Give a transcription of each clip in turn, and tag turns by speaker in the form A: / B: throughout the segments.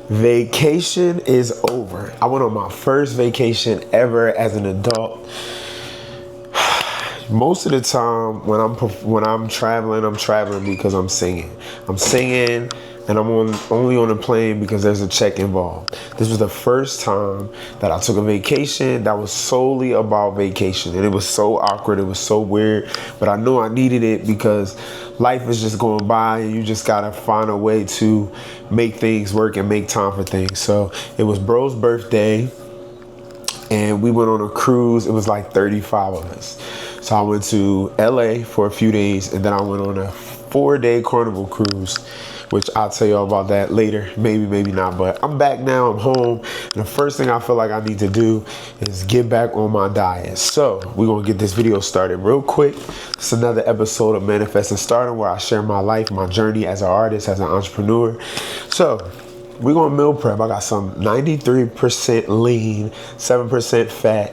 A: Vacation is over. I went on my first vacation ever as an adult. Most of the time when I'm traveling because I'm singing. I'm singing and I'm only on a plane because there's a check involved. This was the first time that I took a vacation that was solely about vacation, and it was so awkward, it was so weird, but I knew I needed it because life is just going by and you just gotta find a way to make things work and make time for things. So it was bro's birthday and we went on a cruise. It was like 35 of us. So I went to LA for a few days and then I went on a 4-day Carnival cruise, which I'll tell y'all about that later. Maybe not, but I'm back now, I'm home. And the first thing I feel like I need to do is get back on my diet. So we're gonna get this video started real quick. It's another episode of Manifesting Stardom where I share my life, my journey as an artist, as an entrepreneur. So we're gonna meal prep. I got some 93% lean, 7% fat,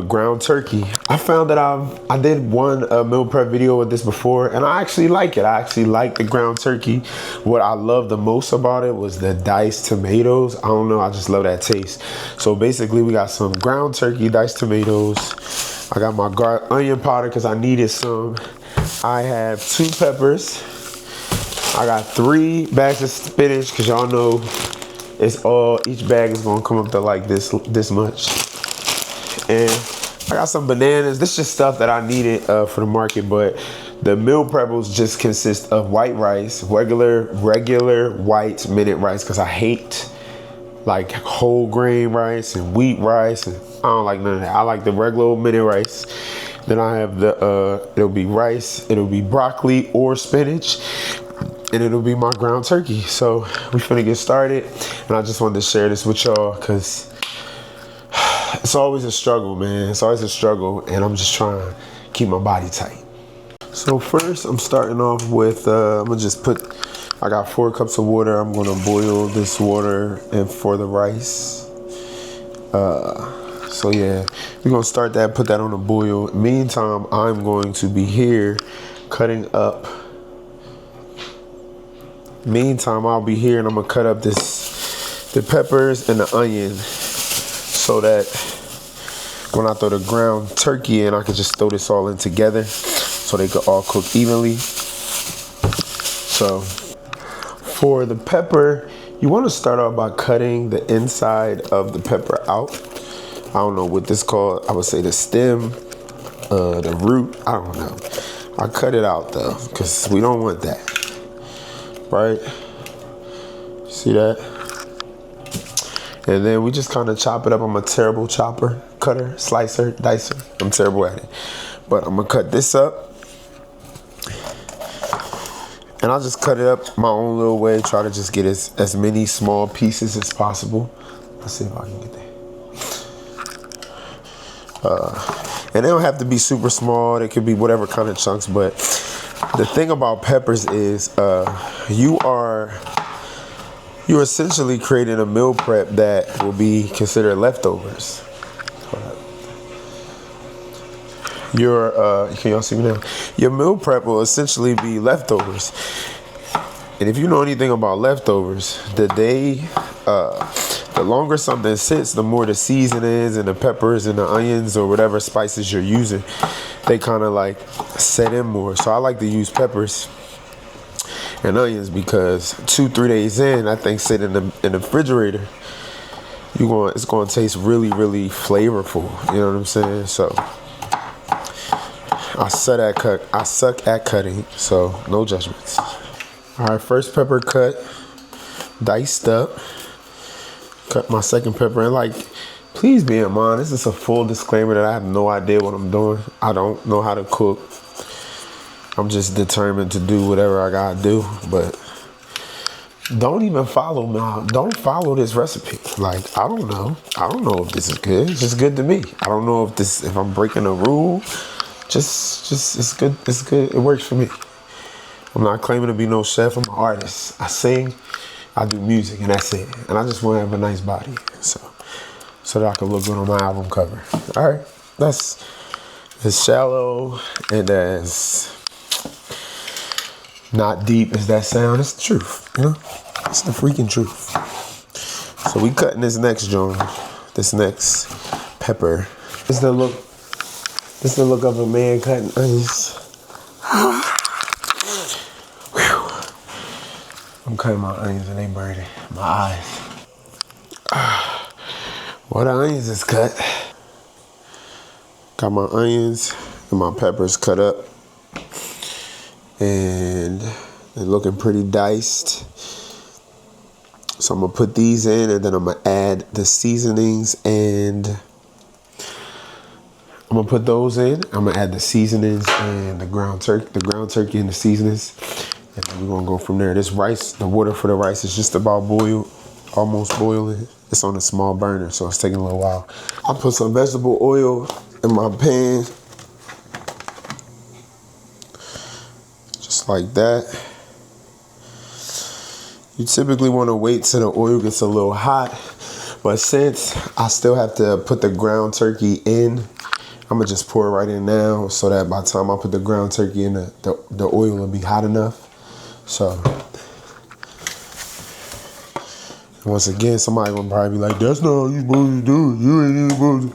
A: ground turkey. I found that I did one meal prep video with this before and I actually like it. I actually like the ground turkey. What I loved the most about it was the diced tomatoes. I don't know, I just love that taste. So basically we got some ground turkey, diced tomatoes. I got my onion powder because I needed some. I have 2 peppers. I got 3 bags of spinach because y'all know each bag is gonna come up to like this much. And I got some bananas. This is just stuff that I needed for the market, but the meal preppers just consist of white rice, regular white minute rice, because I hate like whole grain rice and wheat rice, and I don't like none of that. I like the regular minute rice. Then I have it'll be rice, it'll be broccoli or spinach, and it'll be my ground turkey. So we finna get started, and I just wanted to share this with y'all because it's always a struggle, man. It's always a struggle, and I'm just trying to keep my body tight. So first, I'm starting off with, I'm gonna just I got 4 cups of water. I'm gonna boil this water and for the rice. So yeah, we're gonna start that, put that on a boil. Meantime, I'm going to be here cutting up. Meantime, I'll be here and I'm gonna cut up the peppers and the onion, so that when I throw the ground turkey in, I can just throw this all in together so they could all cook evenly. So for the pepper, you want to start off by cutting the inside of the pepper out. I don't know what this is called. I would say the stem, the root, I don't know. I cut it out though, because we don't want that, right? See that? And then we just kind of chop it up. I'm a terrible chopper, cutter, slicer, dicer. I'm terrible at it. But I'm gonna cut this up. And I'll just cut it up my own little way. Try to just get as many small pieces as possible. Let's see if I can get that. And they don't have to be super small. They could be whatever kind of chunks. But the thing about peppers is you're essentially creating a meal prep that will be considered leftovers. Can y'all see me now? Your meal prep will essentially be leftovers. And if you know anything about leftovers, the longer something sits, the more the seasonings and the peppers and the onions or whatever spices you're using, they kind of like set in more. So I like to use peppers and onions because 2-3 days in, that thing sit in the refrigerator. It's gonna taste really, really flavorful. You know what I'm saying? So I suck at cutting, so no judgments. All right, first pepper cut, diced up. Cut my second pepper, and like, please be in mind, this is a full disclaimer that I have no idea what I'm doing. I don't know how to cook. I'm just determined to do whatever I gotta do, but don't even follow me. Don't follow this recipe. Like, I don't know if this is good. It's just good to me. I don't know if I'm breaking a rule. Just it's good. It's good. It works for me. I'm not claiming to be no chef. I'm an artist. I sing, I do music, and that's it. And I just want to have a nice body, so that I can look good on my album cover. All right, that's as shallow and as not deep as that sound. It's the truth, you know? It's the freaking truth. So we cutting this next joint, this next pepper. This is the look of a man cutting onions. I'm cutting my onions and they burning my eyes. Well, the onions is cut. Got my onions and my peppers cut up. And they're looking pretty diced. So I'm gonna put these in and then I'm gonna add the seasonings and I'm gonna put those in. I'm gonna add the seasonings and the ground turkey and the seasonings. And then we're gonna go from there. This rice, the water for the rice is just about boiled, almost boiling. It's on a small burner, so it's taking a little while. I put some vegetable oil in my pan. Just like that. You typically want to wait till the oil gets a little hot, but since I still have to put the ground turkey in, I'm gonna just pour it right in now so that by the time I put the ground turkey in, the oil will be hot enough. So, once again, somebody gonna probably be like, that's not how you supposed to do it. You ain't even supposed to.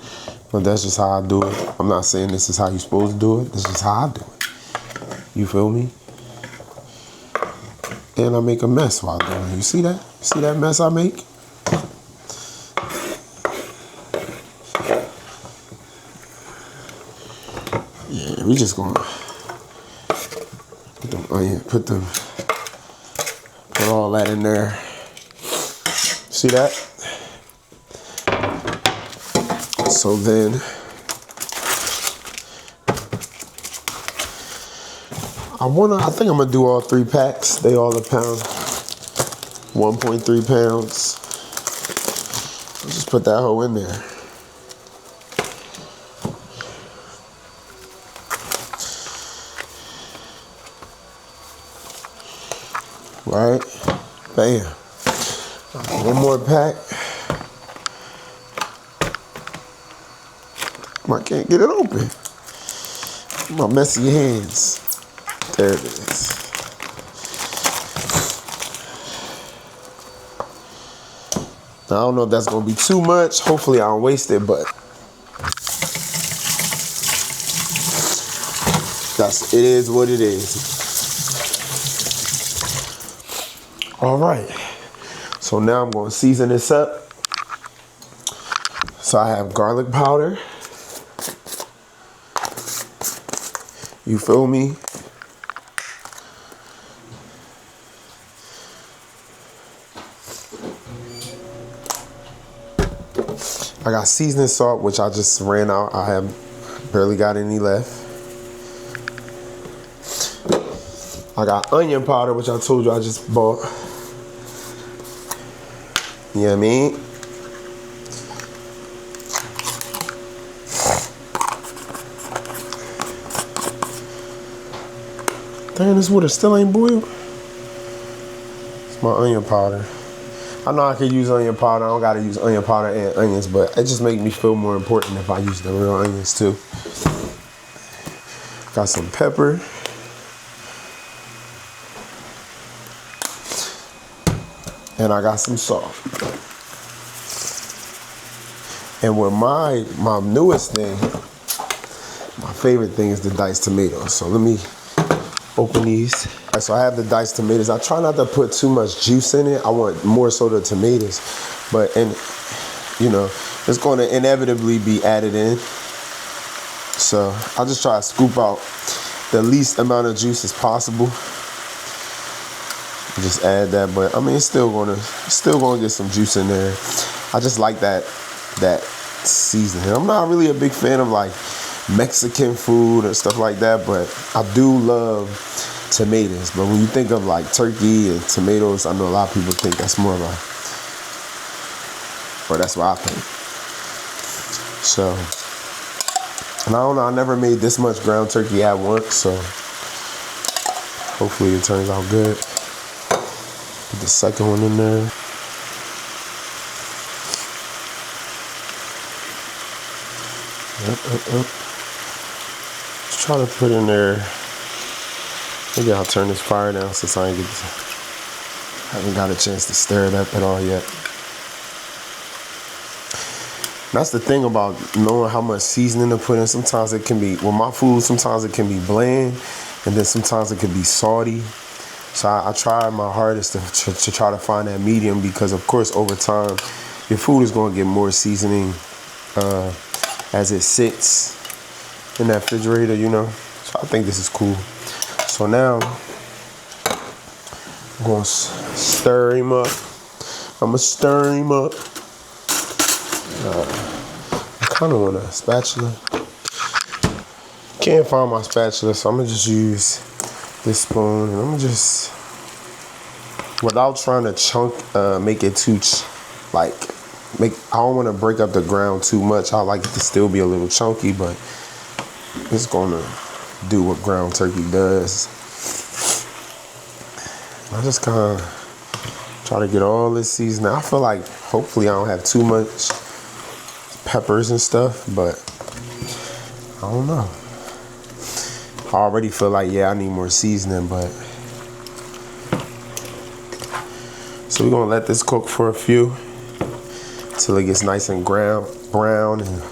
A: But that's just how I do it. I'm not saying this is how you supposed to do it. This is how I do it. You feel me? And I make a mess while doing it. You see that? See that mess I make? Yeah, we just gonna put them onions, put all that in there. See that? So then I think I'm gonna do all 3 packs. They all a pound, 1.3 pounds. Let's just put that whole in there. Right, bam. One more pack. I can't get it open. My messy hands. There it is. Now, I don't know if that's gonna be too much. Hopefully I don't waste it, but it is what it is. All right. So now I'm gonna season this up. So I have garlic powder. You feel me? I got seasoning salt, which I just ran out. I have barely got any left. I got onion powder, which I told you I just bought. You know what I mean? Damn, this water still ain't boiled. It's my onion powder. I know I could use onion powder. I don't gotta use onion powder and onions, but it just makes me feel more important if I use the real onions too. Got some pepper. And I got some salt. And with my newest thing, my favorite thing is the diced tomatoes. So let me open these. All right, so I have the diced tomatoes. I try not to put too much juice in it. I want more so the tomatoes, and you know, it's going to inevitably be added in. So I'll just try to scoop out the least amount of juice as possible. Just add that, but I mean, it's still gonna get some juice in there. I just like that seasoning. I'm not really a big fan of like Mexican food and stuff like that, but I do love tomatoes. But when you think of like turkey and tomatoes, I know a lot of people think that's more of or that's what I think. So, and I don't know, I never made this much ground turkey at once, so hopefully it turns out good. Put the second one in there. Yep. Just try to put in there. Maybe I'll turn this fire down since I haven't got a chance to stir it up at all yet. That's the thing about knowing how much seasoning to put in. Sometimes it can be, with my food, sometimes it can be bland, and then sometimes it can be salty. So I try my hardest to try to find that medium, because of course over time your food is going to get more seasoning as it sits in that refrigerator, you know. So I think this is cool. So now I'm going to stir him up. I'm going to stir him up. I kind of want a spatula. Can't find my spatula, so I'm going to just use this spoon, and I'm going to just, without trying to make it too, I don't want to break up the ground too much. I like it to still be a little chunky, but it's going to do what ground turkey does. I just kind of try to get all this seasoning. I feel like hopefully I don't have too much peppers and stuff, but I don't know. I already feel like, yeah, I need more seasoning, but. So we're gonna let this cook for a few till it gets nice and brown and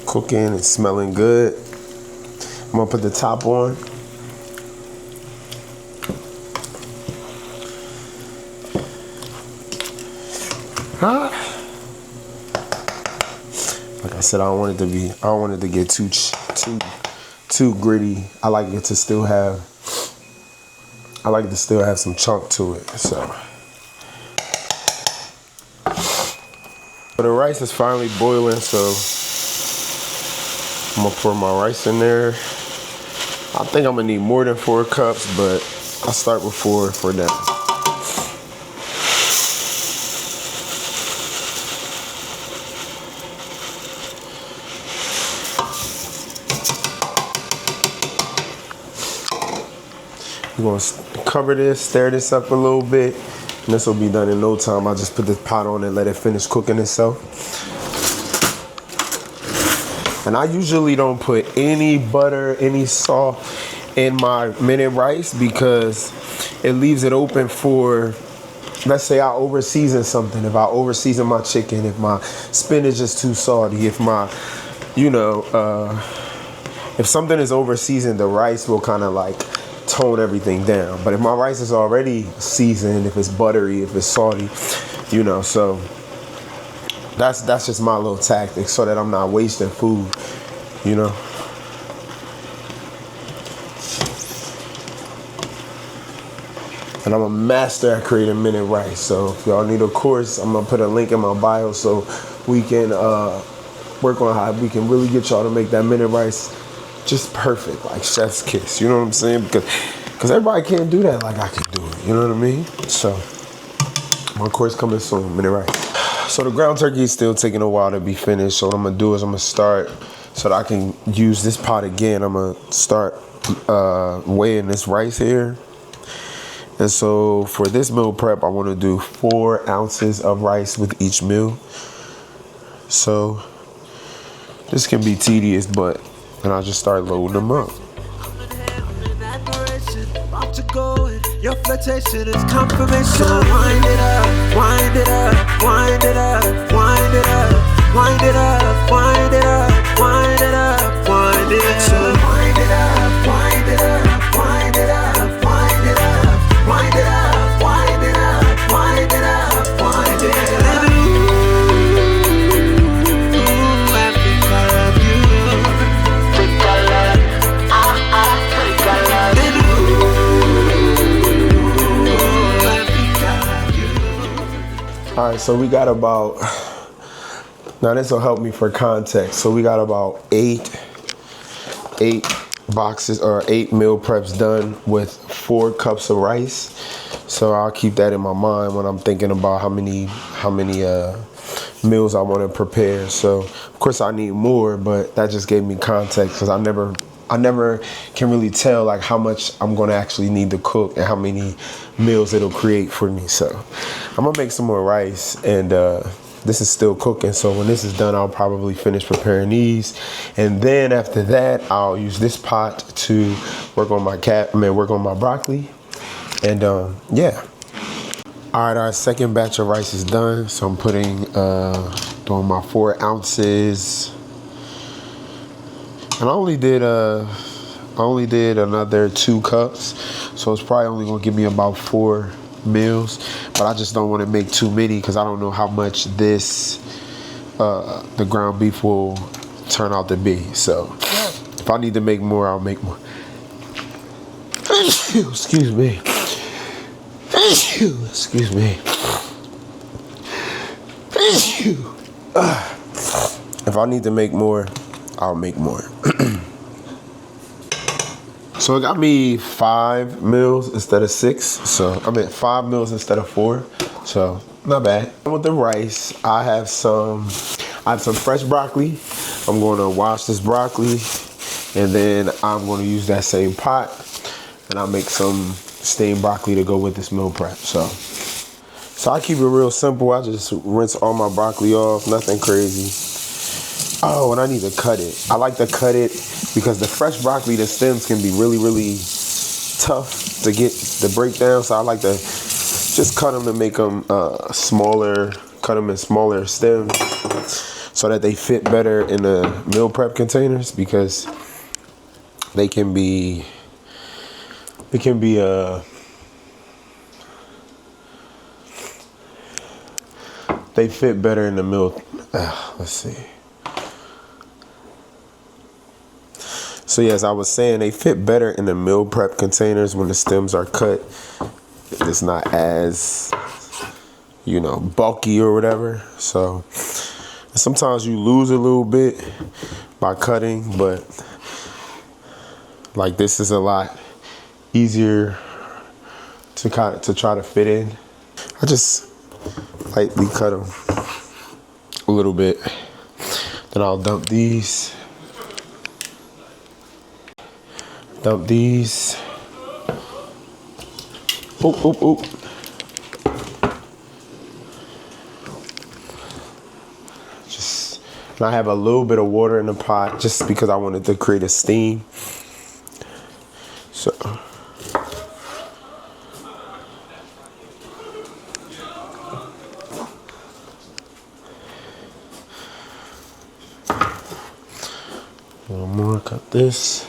A: cooking and smelling good. I'm gonna put the top on. Like I said, I don't want it to get too gritty. I like it to still have some chunk to it. So the rice is finally boiling, so I'm gonna pour my rice in there. I think I'm gonna need more than 4 cups, but I'll start with 4 for now. We're gonna cover this, stir this up a little bit, and this will be done in no time. I'll just put this pot on and let it finish cooking itself. And I usually don't put any butter, any salt in my minute rice, because it leaves it open for, let's say I over-season something. If I over-season my chicken, if my spinach is too salty, if my, if something is over-seasoned, the rice will kind of like tone everything down. But if my rice is already seasoned, if it's buttery, if it's salty, so that's just my little tactic, so that I'm not wasting food, And I'm a master at creating minute rice. So if y'all need a course, I'm gonna put a link in my bio so we can work on how we can really get y'all to make that minute rice just perfect, like chef's kiss. You know what I'm saying? Because everybody can't do that like I can do it. You know what I mean? So my course coming soon, minute rice. So the ground turkey is still taking a while to be finished. So what I'm gonna do is I'm gonna start, so that I can use this pot again, I'm gonna start weighing this rice here. And so for this meal prep, I want to do 4 ounces of rice with each meal. So this can be tedious, but then I'll just start loading them up. Your flirtation is confirmation. So wind it up, wind it up, wind it up, wind it up, wind it up, wind it up, wind it up, wind it up. So wind it up, wind it up, wind it up, wind it up, wind it up, wind it up, wind it up, wind it up. All right, so we got about, now this will help me for context. So we got about 8 boxes or 8 meal preps done with 4 cups of rice. So I'll keep that in my mind when I'm thinking about how many meals I want to prepare. So of course I need more, but that just gave me context, because I never can really tell like how much I'm gonna actually need to cook and how many meals it'll create for me. So I'm gonna make some more rice, and this is still cooking. So when this is done, I'll probably finish preparing these, and then after that, I'll use this pot to work on my broccoli, and yeah. All right, our second batch of rice is done. So I'm putting Throwing my 4 ounces. And I only did another 2 cups. So it's probably only gonna give me about 4 meals. But I just don't want to make too many because I don't know how much this the ground beef will turn out to be. So if I need to make more, I'll make more. Excuse me. Excuse me. If I need to make more, I'll make more. So it got me 5 meals instead of 6. So I meant 5 meals instead of 4. So not bad. With the rice, I have some fresh broccoli. I'm going to wash this broccoli, and then I'm going to use that same pot, and I'll make some steamed broccoli to go with this meal prep. So I keep it real simple. I just rinse all my broccoli off, nothing crazy. Oh, and I need to cut it. I like to cut it because the fresh broccoli, the stems can be really, really tough to break down. So I like to just cut them and make them smaller, cut them in smaller stems so that they fit better in the meal prep containers, because they can be they fit better in the meal. Let's see. So yes, I was saying they fit better in the meal prep containers when the stems are cut. It's not as, bulky or whatever. So sometimes you lose a little bit by cutting, but like this is a lot easier to try to fit in. I just lightly cut them a little bit. Then I'll dump these. Dump these. Oop, oop, oop. And I have a little bit of water in the pot just because I wanted to create a steam. So. One more, cut this.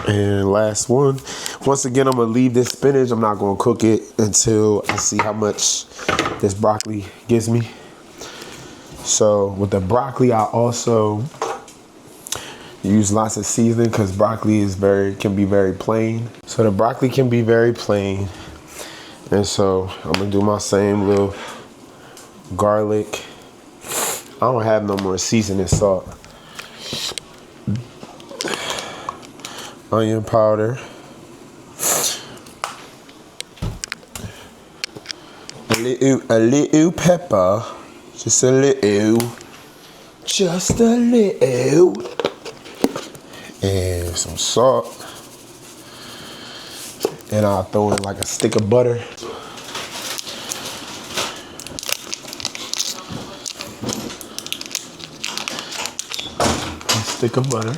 A: And last one. Once again, I'm gonna leave this spinach. I'm not gonna cook it until I see how much this broccoli gives me. So with the broccoli, I also use lots of seasoning because broccoli can be very plain. So the broccoli can be very plain. And so I'm gonna do my same little garlic. I don't have no more seasoning salt. Onion powder. A little pepper. Just a little. Just a little. And some salt. And I'll throw in like a stick of butter. A stick of butter.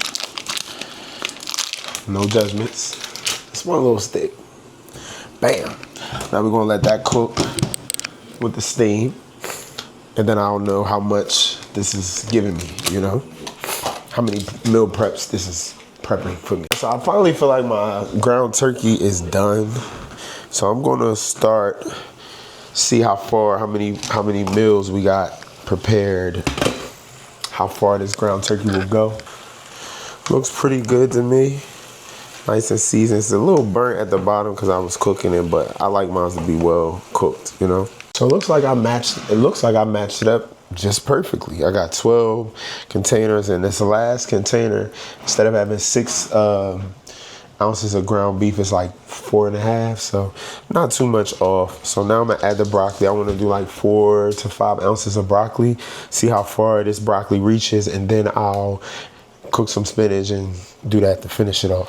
A: No judgments. Just one little stick. Bam. Now we're gonna let that cook with the steam. And then I don't know how much this is giving me, how many meal preps this is prepping for me. So I finally feel like my ground turkey is done. So I'm gonna see how many meals we got prepared, how far this ground turkey will go. Looks pretty good to me. Nice and seasoned. It's a little burnt at the bottom because I was cooking it, but I like mine to be well cooked, So it looks like I matched it up just perfectly. I got 12 containers, and this last container, instead of having 6 ounces of ground beef, it's like 4.5, so not too much off. So now I'm gonna add the broccoli. I want to do like 4 to 5 ounces of broccoli, see how far this broccoli reaches, and then I'll cook some spinach and do that to finish it off.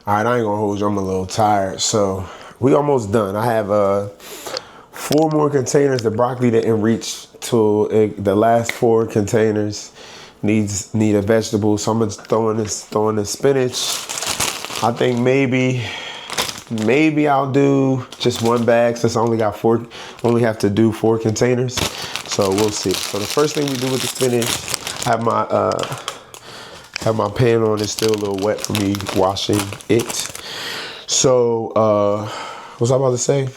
A: All right, I ain't gonna hold you, I'm a little tired, so we almost done. I have 4 more containers. The broccoli didn't reach to the last 4 containers. Need a vegetable, so I'm just throwing the spinach. I think maybe maybe I'll do just one bag since I only got only have to do 4 containers. So we'll see. So the first thing we do with the spinach, have my pan on. It's still a little wet for me washing it. So what was I about to say?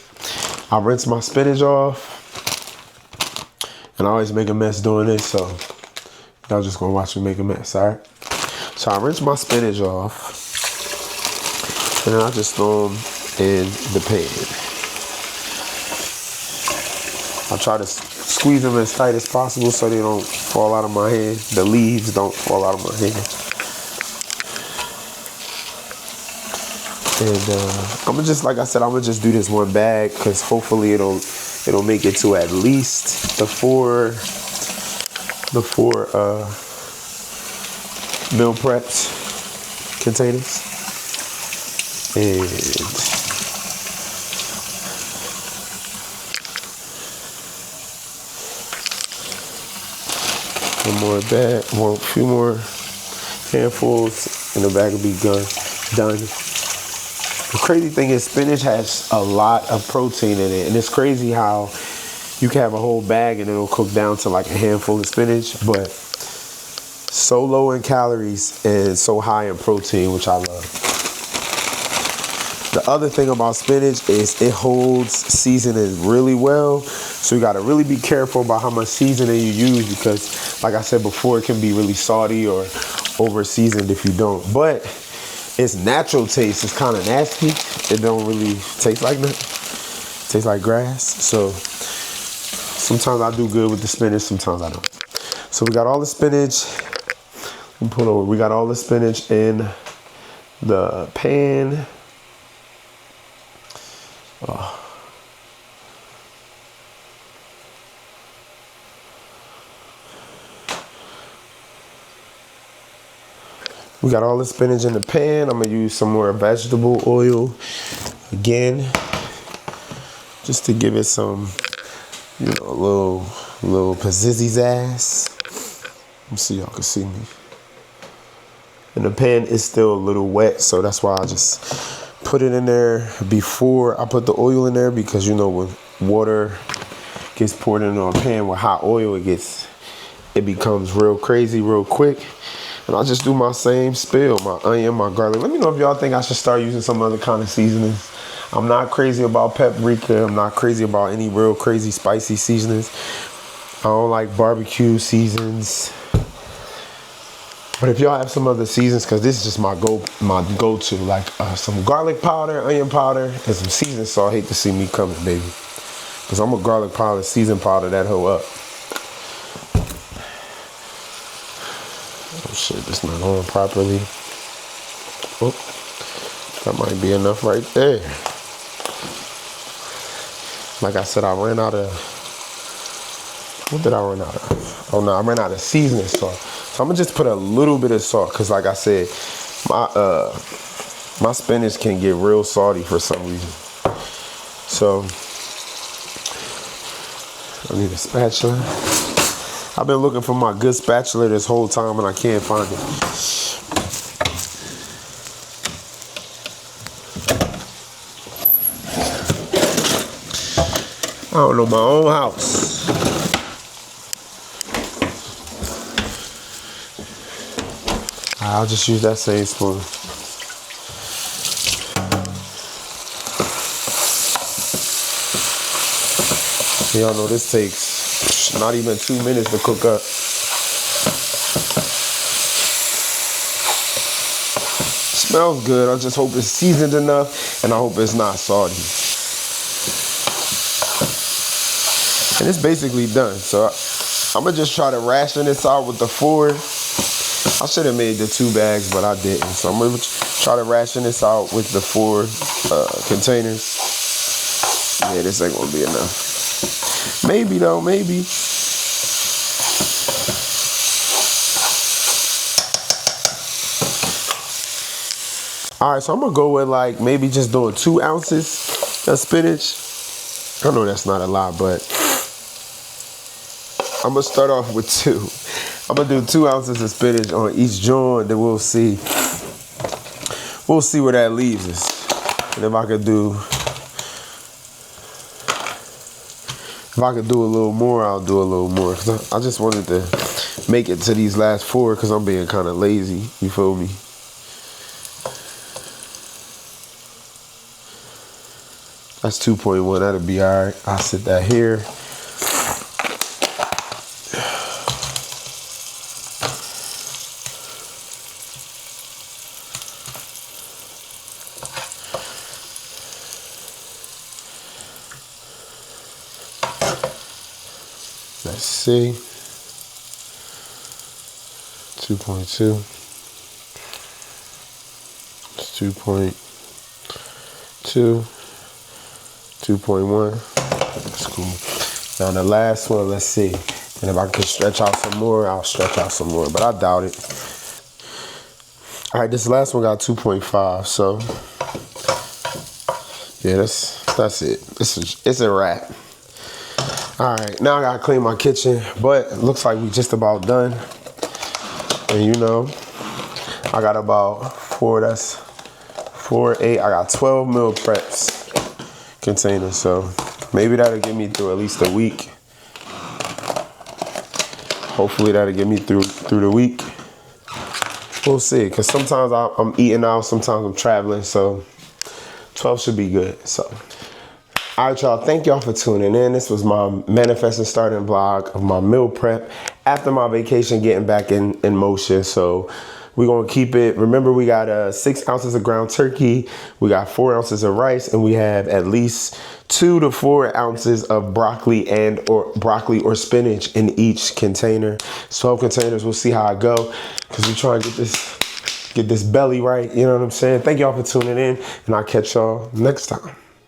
A: I rinse my spinach off. And I always make a mess doing this, so y'all just gonna watch me make a mess, all right? So I rinse my spinach off. And then I just throw them in the pan. I try to squeeze them as tight as possible so they don't fall out of my hand. The leaves don't fall out of my hand. And I'm gonna just, like I said, I'm gonna just do this one bag because hopefully it'll make it to at least the four meal preps containers. And one more bag, a few more handfuls, and the bag will be done. The crazy thing is spinach has a lot of protein in it, and it's crazy how you can have a whole bag and it'll cook down to like a handful of spinach, but so low in calories and so high in protein, which I love. The other thing about spinach is it holds seasoning really well, so you gotta really be careful about how much seasoning you use because, like I said before, it can be really salty or over seasoned if you don't. But its natural taste is kind of nasty. It don't really taste like nothing. It tastes like grass. So sometimes I do good with the spinach, sometimes I don't. So we got all the spinach. We got all the spinach in the pan. We got all the spinach in the pan. I'm gonna use some more vegetable oil again, just to give it some, a little pizzazz. Let me see, y'all can see me. And the pan is still a little wet, so that's why I just put it in there before I put the oil in there, because when water gets poured into a pan with hot oil, it becomes real crazy real quick. And I'll just do my same spill, my onion, my garlic. Let me know if y'all think I should start using some other kind of seasonings. I'm not crazy about paprika. I'm not crazy about any real crazy spicy seasonings. I don't like barbecue seasons. But if y'all have some other seasons, because this is just my go-to, like some garlic powder, onion powder, and some seasoned salt. I hate to see me coming, baby. Because I'm a garlic powder, seasoned powder that hoe up. Oh shit, it's not on properly. Oh, that might be enough right there. Like I said, I ran out of, what did I run out of? Oh no, I ran out of seasoning salt. So I'm gonna just put a little bit of salt, cause like I said, my spinach can get real salty for some reason. So I need a spatula. I've been looking for my good spatula this whole time and I can't find it. I don't know my own house. I'll just use that same spoon. Y'all know this takes not even 2 minutes to cook up. Smells good. I just hope it's seasoned enough and I hope it's not salty. And it's basically done. So I'm gonna just try to ration this out with the 4. I should have made the 2 bags, but I didn't. So I'm gonna try to ration this out with the 4 containers. Yeah, this ain't gonna be enough. Maybe though, maybe. All right, so I'm gonna go with like maybe just doing 2 ounces of spinach. I know that's not a lot, but I'm gonna start off with 2. I'm gonna do 2 ounces of spinach on each joint, then we'll see. We'll see where that leaves us. And if I could do a little more, I'll do a little more. 'Cause I just wanted to make it to these last 4 because I'm being kind of lazy. You feel me? That's 2.1. That'll be all right. I'll sit that here. Let's see. 2.2. It's 2.2. 2.1. That's cool. Now the last one, let's see. And if I can stretch out some more, I'll stretch out some more, but I doubt it. All right, this last one got 2.5, so yeah, that's it. It's a wrap. All right, now I gotta clean my kitchen, but it looks like we just about done. And you know, I got about 4, that's 4, 8, I got 12 meal preps containers, so maybe that'll get me through at least a week. Hopefully that'll get me through the week. We'll see, because sometimes I'm eating out, sometimes I'm traveling, so 12 should be good. So, all right, y'all, thank y'all for tuning in. This was my Manifesting Stardom vlog of my meal prep after my vacation, getting back in motion. So we're going to keep it. Remember, we got 6 ounces of ground turkey. We got 4 ounces of rice, and we have at least 2 to 4 ounces of broccoli or spinach in each container. 12 containers. We'll see how I go, because we try and get this belly right. You know what I'm saying? Thank y'all for tuning in, and I'll catch y'all next time.